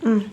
Mm.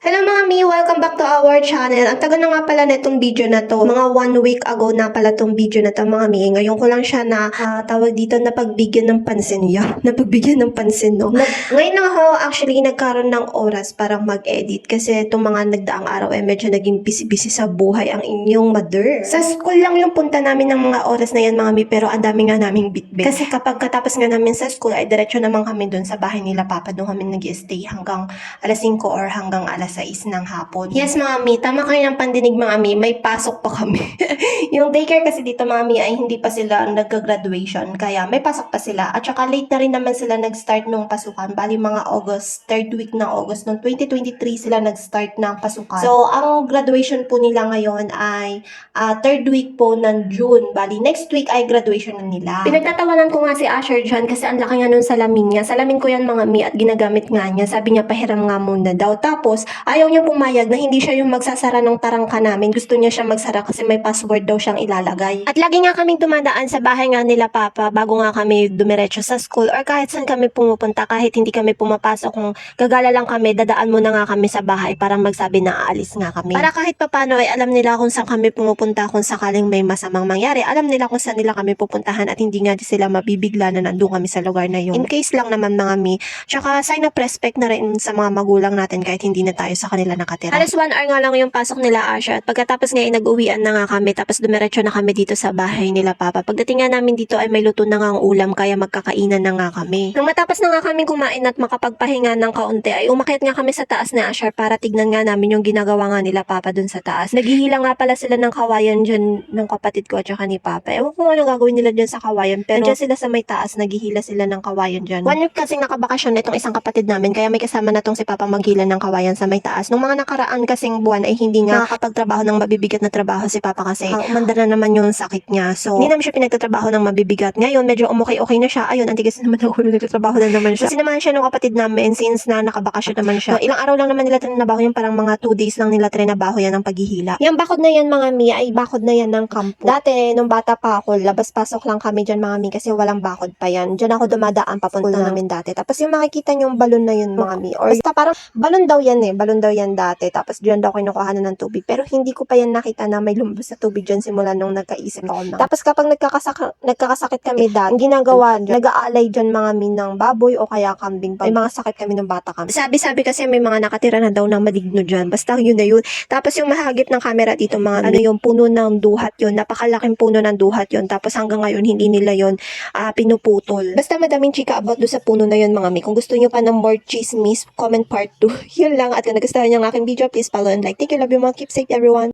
Hello mga mi! Welcome back to our channel. Ang tagal na nga pala na itong video na to. Mga 1 week ago na pala itong video na to mga mi. Ngayon ko lang siya na tawag dito na pagbigyan ng pansin. Napagbigyan ng pansin, no? Ngayon lang ako actually nagkaroon ng oras para mag-edit kasi itong mga nagdaang araw ay medyo naging busy-busy sa buhay ang inyong mother. Sa school lang yung punta namin ng mga oras na yan mga mi, pero ang dami nga naming bitbit. Kasi kapag katapos nga namin sa school ay diretso naman kami dun sa bahay nila Papa. Doon kami nag-stay hanggang alas 5 or hanggang alas 6 ng hapon. Yes mga mi, tama kayo ng pandinig mga mi, may pasok pa kami. Yung daycare kasi dito mga mi ay hindi pa sila nagka-graduation, kaya may pasok pa sila. At saka late na rin naman sila nag-start nung pasukan. Bali mga August, 3rd week ng August, noong 2023 sila nag-start ng pasukan. So, ang graduation po nila ngayon ay 3rd week po ng June. Bali, next week ay graduation na nila. Pinagtatawanan ko nga si Asher dyan kasi ang laki nga nun salamin niya. Salamin ko yan mga mi at ginagamit nga niya. Sabi niya pahiram nga muna daw. Tapos, ayaw niya pumayag na hindi siya yung magsasara ng tarangka namin. Gusto niya siya magsara kasi may password daw siyang ilalagay. At lagi nga kaming dumadaan sa bahay nga nila Papa bago nga kami dumiretso sa school or kahit saan kami pumupunta, kahit hindi kami pumapasok, kung gagala lang kami, dadaan muna nga kami sa bahay para magsabi na aalis nga kami. Para kahit papano ay alam nila kung saan kami pumupunta kung sakaling may masamang mangyari. Alam nila kung saan nila kami pupuntahan at hindi nga sila mabibigla na nandun kami sa lugar na yun. In case lang naman mga mi. Tsaka sign of respect na rin sa mga magulang natin kahit hindi na tayo sa kanila nakatira. Alas 1 hour nga lang yung pasok nila Asha at pagkatapos nga ay nag-uwian na nga kami tapos dumiretso na kami dito sa bahay nila Papa. Pagdating nga namin dito ay may luto na nga ang ulam kaya magkakainan na nga kami. Nang matapos na nga kami kumain at makapagpahinga ng kaunti ay umakyat nga kami sa taas na Asha para tignan nga namin yung ginagawa nga nila Papa dun sa taas. Naghihila nga pala sila ng kawayan dyan ng kapatid ko at saka ni Papa. Ewan ko ano gagawin nila dyan sa kawayan pero dyan sila sa may taas naghihila sila ng kawayan dyan. 1 week kasing nakabakasyon itong isang kapatid namin kaya may kasama na tong si Papa maghila ng kawayan sa may taas. Nung mga nakaraan kasing buwan ay hindi nga nakakapagtrabaho ng mabibigat na trabaho si Papa kasi umanda na naman yung sakit niya. So, hindi naman siya pinagtatrabaho ng mabibigat. Ngayon, medyo okay na siya. Ayun, antigas naman ng ulo, nagtatrabaho na naman siya. Sinamahan siya ng kapatid namin since na nakabakasyon naman siya. So, ilang araw lang naman nila trinabaho yung parang mga 2 days lang nila trinabaho yan ng paghihila. Yung bakod na yan mga mi ay bakod na yan ng kampo. Dati, nung bata pa ako, labas-pasok lang kami dyan mga mi kasi walang bakod pa yan. Dyan ako dumadaan papunta namin dati. Tapos yung makikita yung balon na yun mga mi. Or basta parang balon daw yan balon daw yan dati. Tapos dyan daw kinukuha ng tubig. Pero hindi ko pa yan nakita na may lumabas na tubig dyan simula nung nagkaisip ako na. Tapos kapag nagkakasakit kami dati, ang ginagawa dyan, nag-aalay dyan mga min ng baboy o kaya kambing pa. May mga sakit kami ng bata kami. Sabi kasi may mga nakatira na daw ng maligno dyan. Basta yun na yun. Tapos yung mahagip ng camera dito mga ano yung puno ng duhat yun. Napakalaking puno ng duhat yun. Tapos hanggang ngayon hindi nila yun pinuputol. Basta madaming chika about do sa puno na yun mga mi. Kung gusto nyo pa ng more chismis, comment part 2. Yun lang. At kung nagustuhan nyo ang aking video, please follow and like. Thank you, love you mga. Keep safe everyone.